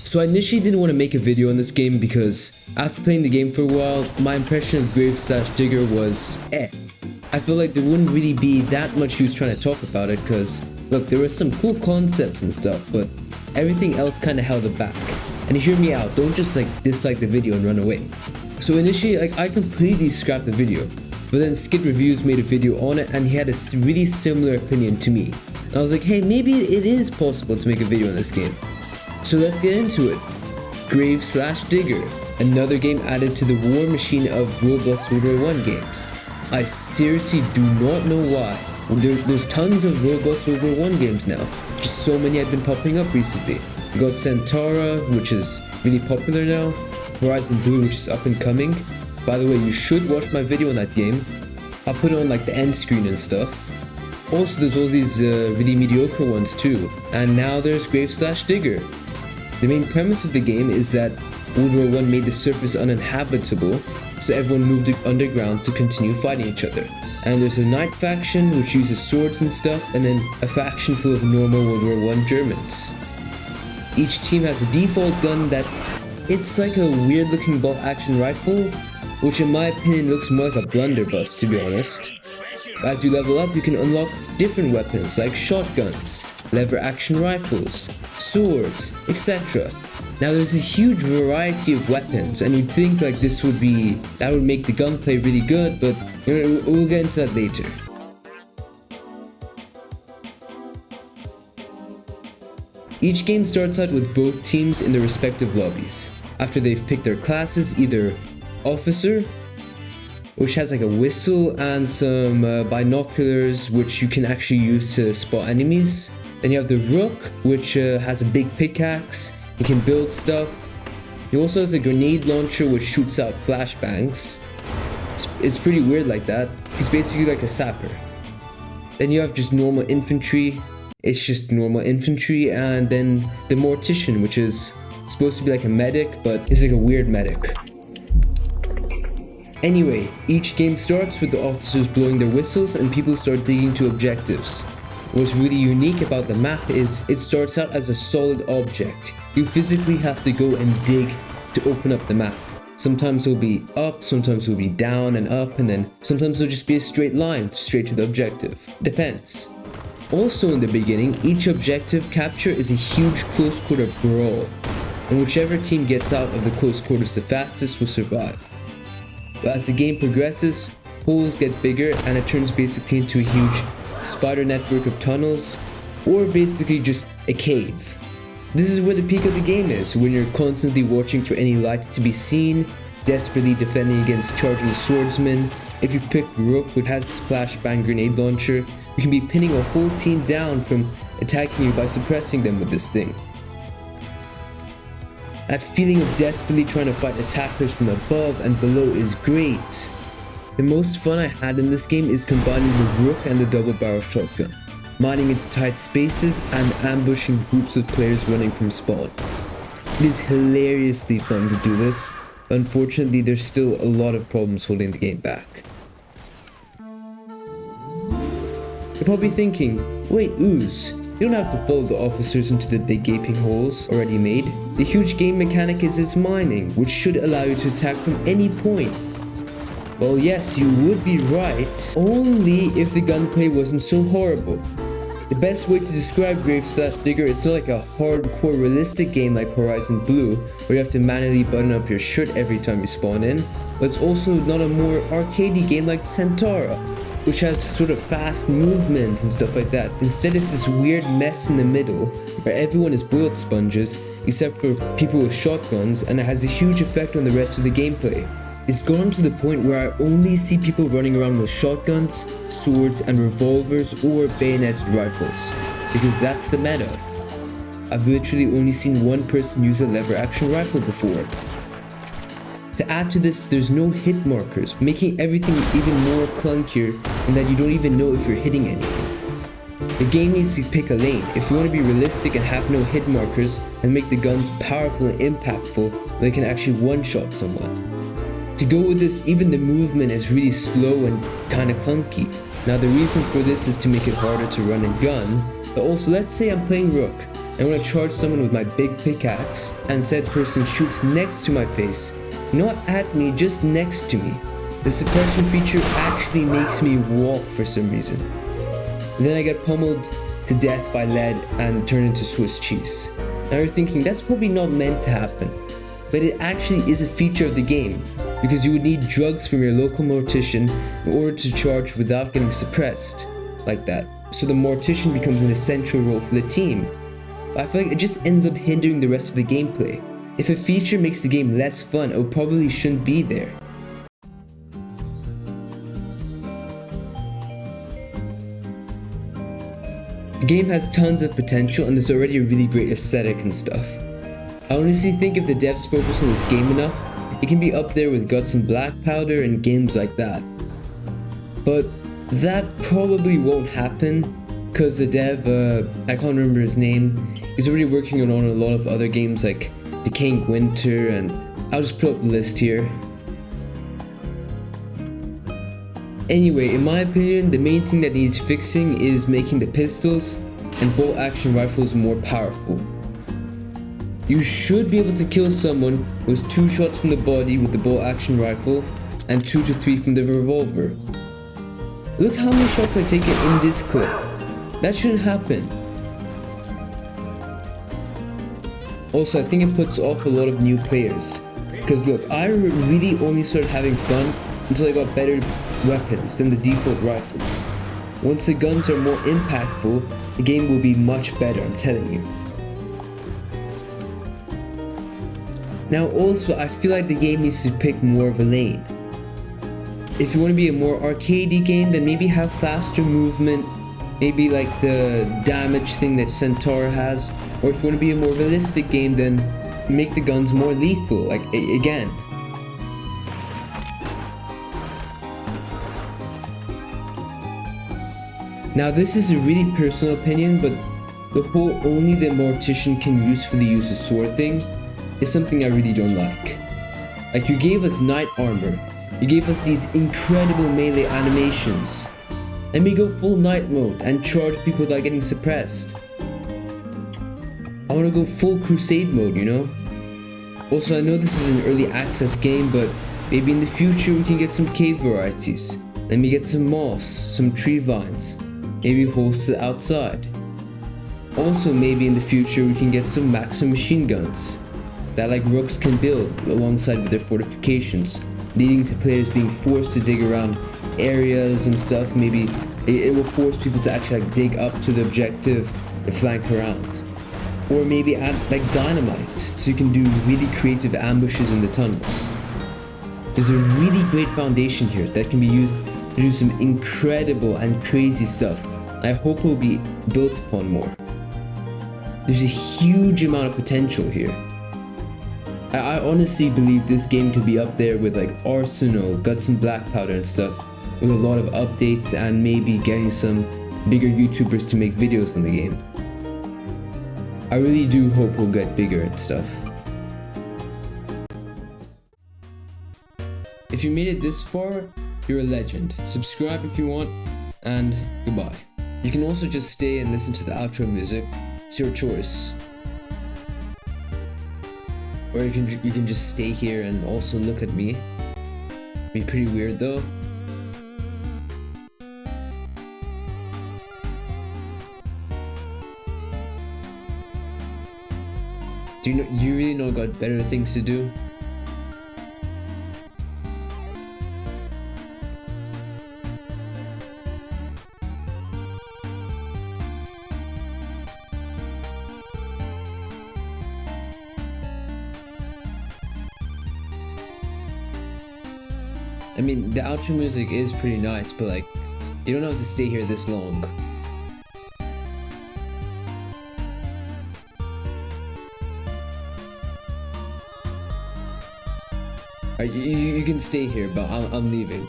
So I initially didn't want to make a video on this game because after playing the game for a while, my impression of Grave/Digger was I feel like there wouldn't really be that much use trying to talk about it because, look, there were some cool concepts and stuff, but everything else kind of held it back. And hear me out, don't just dislike the video and run away. So initially, I completely scrapped the video, but then Skid Reviews made a video on it and he had a really similar opinion to me. And I was like, hey, maybe it is possible to make a video on this game. So let's get into it. Grave/Digger, another game added to the war machine of Roblox World War 1 games. I seriously do not know why. There's tons of Roblox World War 1 games now. Just so many have been popping up recently. We got Centaura, which is really popular now. Horizon Blue, which is up and coming. By the way, you should watch my video on that game. I'll put it on the end screen and stuff. Also, there's all these really mediocre ones too. And now there's Grave/Digger. The main premise of the game is that World War 1 made the surface uninhabitable, so everyone moved underground to continue fighting each other. And there's a night faction which uses swords and stuff, and then a faction full of normal World War 1 Germans. Each team has a default gun that it's like a weird looking bolt action rifle, which in my opinion looks more like a blunderbuss, to be honest. As you level up, you can unlock different weapons like shotguns, lever action rifles, swords, etc. Now there's a huge variety of weapons, and you'd think that would make the gunplay really good, but we'll get into that later. Each game starts out with both teams in their respective lobbies. After they've picked their classes, either Officer, which has a whistle and some binoculars which you can actually use to spot enemies. Then you have the Rook, which has a big pickaxe. You can build stuff. He also has a grenade launcher which shoots out flashbangs. It's pretty weird like that. He's basically like a sapper. Then you have just normal infantry. It's just normal infantry. And then the Mortician, which is supposed to be like a medic, but it's like a weird medic. Anyway, each game starts with the officers blowing their whistles and people start digging to objectives. What's really unique about the map is it starts out as a solid object. You physically have to go and dig to open up the map. Sometimes it'll be up, sometimes it'll be down and up, and then sometimes it'll just be a straight line straight to the objective. Depends. Also in the beginning, each objective capture is a huge close quarter brawl, and whichever team gets out of the close quarters the fastest will survive. But as the game progresses, holes get bigger and it turns basically into a huge spider network of tunnels, or basically just a cave. This is where the peak of the game is, when you're constantly watching for any lights to be seen, desperately defending against charging swordsmen. If you pick Rook, which has flashbang grenade launcher, you can be pinning a whole team down from attacking you by suppressing them with this thing. That feeling of desperately trying to fight attackers from above and below is great. The most fun I had in this game is combining the Rook and the double barrel shotgun, mining into tight spaces and ambushing groups of players running from spawn. It is hilariously fun to do this, but unfortunately there's still a lot of problems holding the game back. You're probably thinking, wait, Ooze, you don't have to follow the officers into the big gaping holes already made. The huge game mechanic is its mining, which should allow you to attack from any point. Well, yes, you would be right, only if the gunplay wasn't so horrible. The best way to describe Grave/Digger is not like a hardcore realistic game like Horizon Blue, where you have to manually button up your shirt every time you spawn in, but it's also not a more arcadey game like Centaura, which has sort of fast movement and stuff like that. Instead, it's this weird mess in the middle, where everyone is bullet sponges, except for people with shotguns, and it has a huge effect on the rest of the gameplay. It's gone to the point where I only see people running around with shotguns, swords, and revolvers or bayoneted rifles, because that's the meta. I've literally only seen one person use a lever action rifle before. To add to this, there's no hit markers, making everything even more clunkier in that you don't even know if you're hitting anything. The game needs to pick a lane. If you want to be realistic and have no hit markers and make the guns powerful and impactful, they can actually one-shot someone. To go with this, even the movement is really slow and kinda clunky. Now the reason for this is to make it harder to run and gun, but also let's say I'm playing Rook. I want to charge someone with my big pickaxe, and said person shoots next to my face, not at me, just next to me. The suppression feature actually makes me walk for some reason. And then I get pummeled to death by lead and turn into Swiss cheese. Now you're thinking that's probably not meant to happen, but it actually is a feature of the game, because you would need drugs from your local mortician in order to charge without getting suppressed like that. So the mortician becomes an essential role for the team. But I feel like it just ends up hindering the rest of the gameplay. If a feature makes the game less fun, it probably shouldn't be there. The game has tons of potential and there's already a really great aesthetic and stuff. I honestly think if the devs focus on this game enough, it can be up there with Guts and Black Powder and games like that. But that probably won't happen because the dev, I can't remember his name, is already working on a lot of other games like Decaying Winter, and I'll just put up the list here. Anyway, in my opinion, the main thing that needs fixing is making the pistols and bolt action rifles more powerful. You should be able to kill someone with 2 shots from the body with the bolt action rifle and 2 to 3 from the revolver. Look how many shots I take in this clip. That shouldn't happen. Also, I think it puts off a lot of new players. Because look, I really only started having fun until I got better weapons than the default rifle. Once the guns are more impactful, the game will be much better, I'm telling you. Now also, I feel like the game needs to pick more of a lane. If you want to be a more arcadey game, then maybe have faster movement, maybe like the damage thing that Centaur has, or if you want to be a more realistic game, then make the guns more lethal, like again. Now this is a really personal opinion, but the whole only the mortician can usefully use a sword thing is something I really don't like. Like, you gave us knight armor, you gave us these incredible melee animations, let me go full knight mode and charge people without getting suppressed. I want to go full crusade mode, you know? Also, I know this is an early access game, but maybe in the future we can get some cave varieties. Let me get some moss, some tree vines, maybe holes to the outside. Also, maybe in the future we can get some maximum machine guns that like rooks can build alongside with their fortifications, leading to players being forced to dig around areas and stuff. Maybe it will force people to actually like dig up to the objective and flank around. Or maybe add like dynamite, so you can do really creative ambushes in the tunnels. There's a really great foundation here that can be used to do some incredible and crazy stuff. I hope it will be built upon more. There's a huge amount of potential here. I honestly believe this game could be up there with like Arsenal, Guts and Black Powder and stuff, with a lot of updates and maybe getting some bigger YouTubers to make videos on the game. I really do hope we'll get bigger and stuff. If you made it this far, you're a legend. Subscribe if you want, and goodbye. You can also just stay and listen to the outro music. It's your choice. Or you can just stay here and also look at me. Be pretty weird though. Do you really not got better things to do? I mean, the outro music is pretty nice, but like, you don't have to stay here this long. Alright, you can stay here, but I'm leaving.